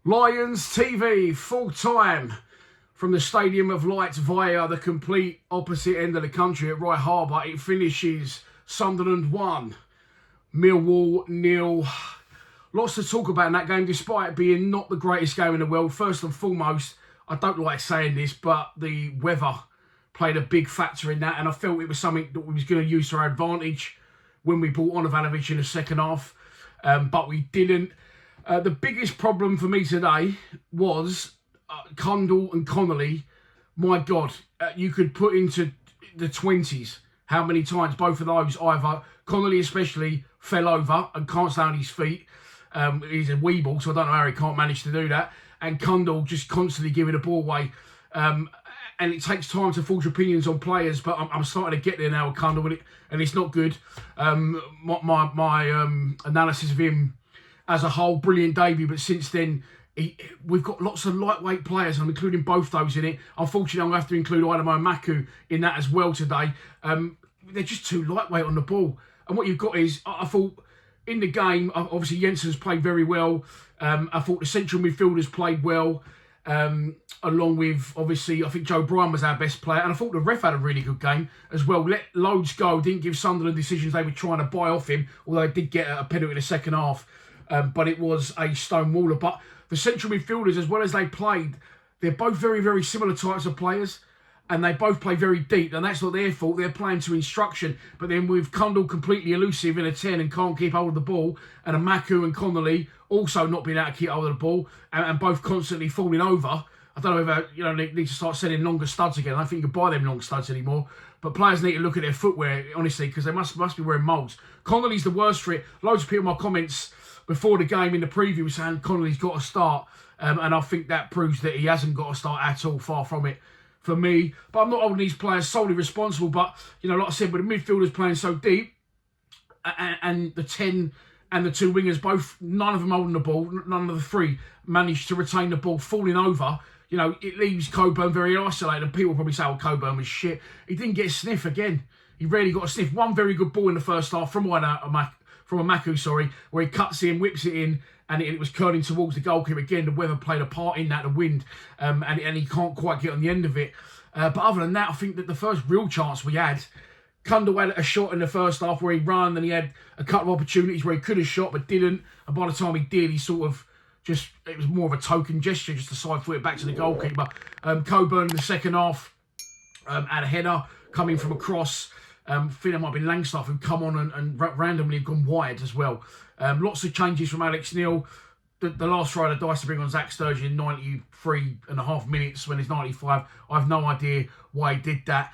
Lions TV, full time from the Stadium of Lights via the complete opposite end of the country at Rye Harbour. It finishes Sunderland 1, Millwall 0. Lots to talk about in that game, despite it being not the greatest game in the world. First and foremost, I don't like saying this, but the weather played a big factor in that, and I felt it was something that we was going to use to our advantage when we brought on Ivanovic in the second half, but we didn't. The biggest problem for me today was Cundle and Connolly. My God, you could put into the 20s how many times both of those, either Connolly especially, fell over and can't stay on his feet. He's a weeble, so I don't know how he can't manage to do that. And Cundle just constantly giving the ball away. And it takes time to forge opinions on players, but I'm starting to get there now with Cundle, and it's not good. My analysis of him as a whole, brilliant debut, but since then, we've got lots of lightweight players, I'm including both those in it. Unfortunately, I'm going to have to include Idemo and Maku in that as well today. They're just too lightweight on the ball. And what you've got is, I thought, in the game, obviously Jensen's played very well. I thought the central midfielders played well, along with, obviously, I think Joe Bryan was our best player. And I thought the ref had a really good game as well. Let loads go, didn't give Sunderland decisions they were trying to buy off him, although they did get a penalty in the second half. But it was a stonewaller. But the central midfielders, as well as they played, they're both very, very similar types of players. And they both play very deep. And that's not their fault. They're playing to instruction. But then with Cundle completely elusive in a 10 and can't keep hold of the ball, and a Maku and Connolly also not being able to keep hold of the ball, and both constantly falling over. I don't know if they need to start selling longer studs again. I don't think you can buy them long studs anymore. But players need to look at their footwear, honestly, because they must be wearing moulds. Connolly's the worst for it. Loads of people in my comments before the game in the preview were saying Connolly's got to start. And I think that proves that he hasn't got to start at all, far from it for me. But I'm not holding these players solely responsible. But, like I said, with the midfielders playing so deep, and the 10 and the two wingers, both, none of them holding the ball, none of the three managed to retain the ball, falling over. It leaves Coburn very isolated. And people probably say, well, Coburn was shit. He didn't get a sniff again. He rarely got a sniff. One very good ball in the first half from a Maku, where he cuts in, whips it in, and it was curling towards the goalkeeper. Again, the weather played a part in that, the wind, and he can't quite get on the end of it. But other than that, I think that the first real chance we had, Cundle had a shot in the first half where he ran, and he had a couple of opportunities where he could have shot but didn't. And by the time he did, he sort of it was more of a token gesture just to side foot it back to the goalkeeper. Coburn in the second half had a header coming from across. I think it might have been Langstaff who come on and randomly had gone wide as well. Lots of changes from Alex Neil. The last throw of the dice to bring on Zach Sturgeon in 93.5 minutes when he's 95. I have no idea why he did that.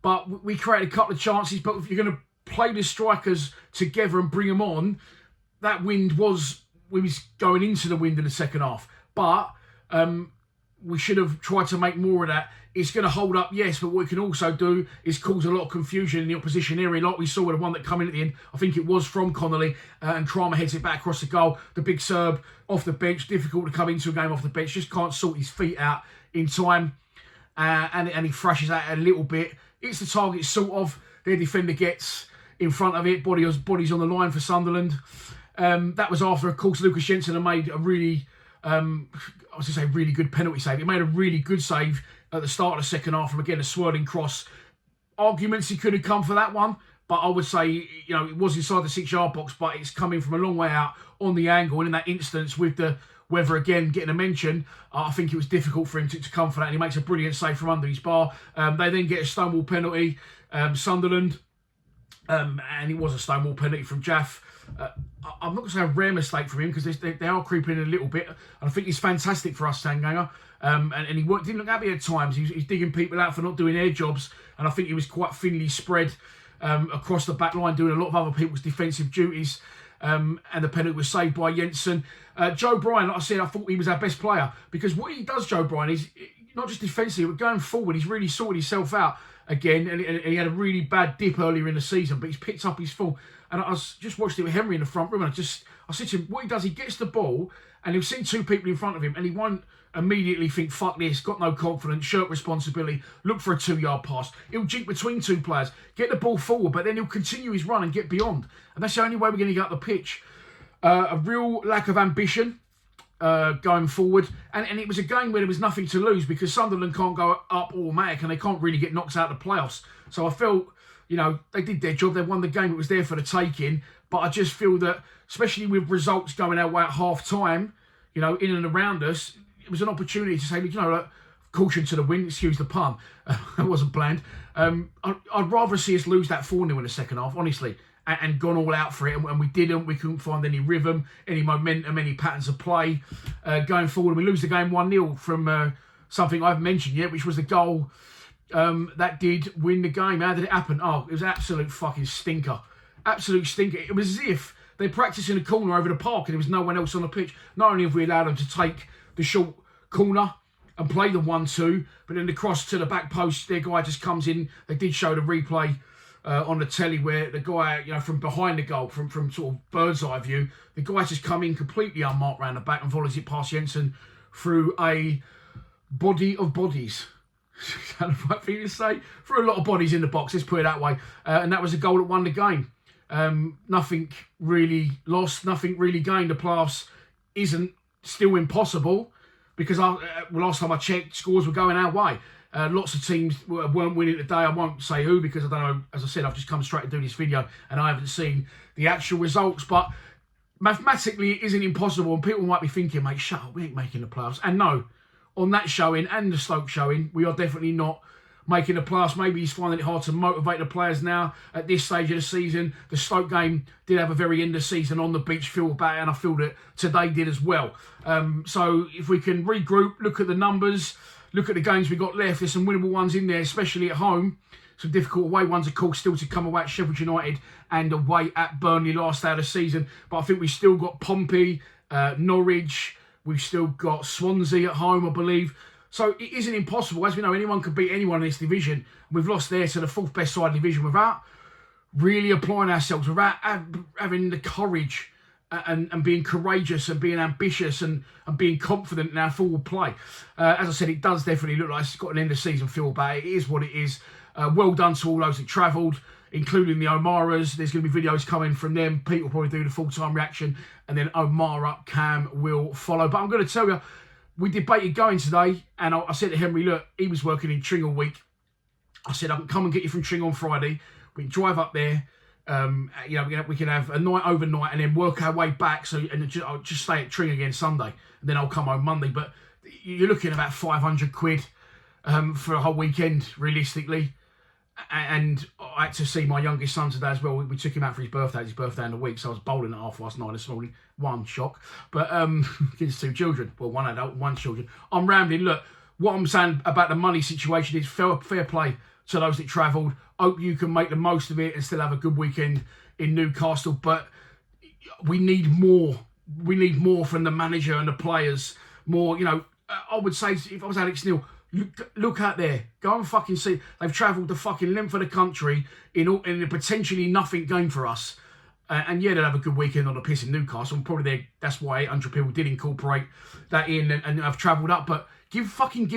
But we created a couple of chances. But if you're going to play the strikers together and bring them on, that wind was going into the wind in the second half. But we should have tried to make more of that. It's going to hold up, yes, but what we can also do is cause a lot of confusion in the opposition area, like we saw with the one that come in at the end. I think it was from Connolly, and Kramer heads it back across the goal. The big Serb off the bench, difficult to come into a game off the bench, just can't sort his feet out in time, and he thrashes out a little bit. It's the target, sort of. Their defender gets in front of it, body's on the line for Sunderland. That was after, of course, Lucas Jensen had made a really, really good penalty save. He made a really good save at the start of the second half from, again, a swirling cross. Arguments he could have come for that one, but I would say, it was inside the 6-yard box, but it's coming from a long way out on the angle. And in that instance, with the weather again getting a mention, I think it was difficult for him to come for that. And he makes a brilliant save from under his bar. They then get a Stonewall penalty, Sunderland, and it was a Stonewall penalty from Jaff. I'm not going to say a rare mistake from him, because they are creeping in a little bit. And I think he's fantastic for us, Tanganga. And he didn't look happy at times. He's digging people out for not doing their jobs. And I think he was quite thinly spread across the back line, doing a lot of other people's defensive duties. And the penalty was saved by Jensen. Joe Bryan, like I said, I thought he was our best player. Because what he does, Joe Bryan, is not just defensively, but going forward, he's really sorted himself out again. And he had a really bad dip earlier in the season, but he's picked up his form. And I just watched it with Henry in the front room, and I said to him, what he does, he gets the ball, and he'll see two people in front of him, and he won't immediately think, fuck this, got no confidence, shirk responsibility, look for a 2-yard pass. He'll jink between two players, get the ball forward, but then he'll continue his run and get beyond. And that's the only way we're going to get up the pitch. A real lack of ambition. going forward. And it was a game where there was nothing to lose because Sunderland can't go up automatic and they can't really get knocked out of the playoffs. So I felt, you know, they did their job. They won the game. It was there for the taking. But I just feel that, especially with results going our way at half-time, you know, in and around us, it was an opportunity to say, you know, like, caution to the wind, excuse the pun. It wasn't planned. I'd rather see us lose that 4-0 in the second half, honestly, and gone all out for it. And we didn't. We couldn't find any rhythm, any momentum, any patterns of play going forward. We lose the game 1-0 from something I haven't mentioned yet, which was the goal that did win the game. How did it happen? Oh, it was an absolute fucking stinker. Absolute stinker. It was as if they practiced in a corner over the park and there was no one else on the pitch. Not only have we allowed them to take the short corner and play the 1-2, but then the cross to the back post, their guy just comes in. They did show the replay on the telly where the guy, you know, from behind the goal, from sort of bird's eye view, the guy's just come in completely unmarked round the back and volleys it past Jensen through a body of bodies. Is that the right thing to say? Through a lot of bodies in the box, let's put it that way. And that was a goal that won the game. Nothing really lost, nothing really gained. The playoffs isn't still impossible because last time I checked, scores were going our way. Lots of teams weren't winning today. I won't say who because I don't know. As I said, I've just come straight to do this video and I haven't seen the actual results. But mathematically, it isn't impossible. And people might be thinking, mate, shut up, we ain't making the playoffs. And no, on that showing and the Stoke showing, we are definitely not making the playoffs. Maybe he's finding it hard to motivate the players now at this stage of the season. The Stoke game did have a very end of season on the beach feel about it, and I feel that today did as well. So if we can regroup, look at the numbers, look at the games we got left, there's some winnable ones in there, especially at home. Some difficult away ones, of course, still to come away at Sheffield United and away at Burnley last day of the season. But I think we've still got Pompey, Norwich, we've still got Swansea at home, I believe. So it isn't impossible. As we know, anyone could beat anyone in this division. We've lost there to the fourth best side of the division without really applying ourselves, without having the courage and being courageous and being ambitious and being confident in our forward play. As I said, it does definitely look like it's got an end of season feel about it. It is what it is. Well done to all those that travelled, including the O'Maras. There's going to be videos coming from them. Pete will probably do the full-time reaction, and then O'Mara Cam will follow. But I'm going to tell you, we debated going today, and I said to Henry, look, he was working in Tring all week. I said, I can come and get you from Tring on Friday. We can drive up there. You know, we can have a night overnight and then work our way back. So, and I'll just stay at Tring again Sunday, and then I'll come home Monday. But you're looking at about 500 quid for a whole weekend, realistically. And I had to see my youngest son today as well. We took him out for his birthday in the week. So I was bowling at 9:30 this morning. One shock. But kids, 2 children. Well, 1 adult, 1 children. I'm rambling. Look, what I'm saying about the money situation is fair play to those that travelled. Hope you can make the most of it and still have a good weekend in Newcastle. But we need more. We need more from the manager and the players. More, you know, I would say if I was Alex Neil, look out there. Go and fucking see. They've travelled the fucking length of the country in a potentially nothing game for us. And yeah, they'll have a good weekend on the piss in Newcastle. And probably that's why 800 people did incorporate that in and have travelled up. But give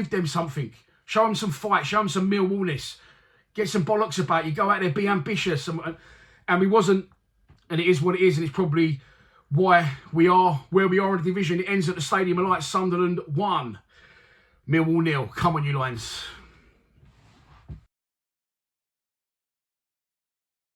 them something. Show them some fight. Show them some Millwallness. Get some bollocks about you. Go out there, be ambitious. And we wasn't, and it is what it is. And it's probably why we are where we are in the division. It ends at the Stadium of Light. Sunderland 1, Millwall 0. Come on, you Lions.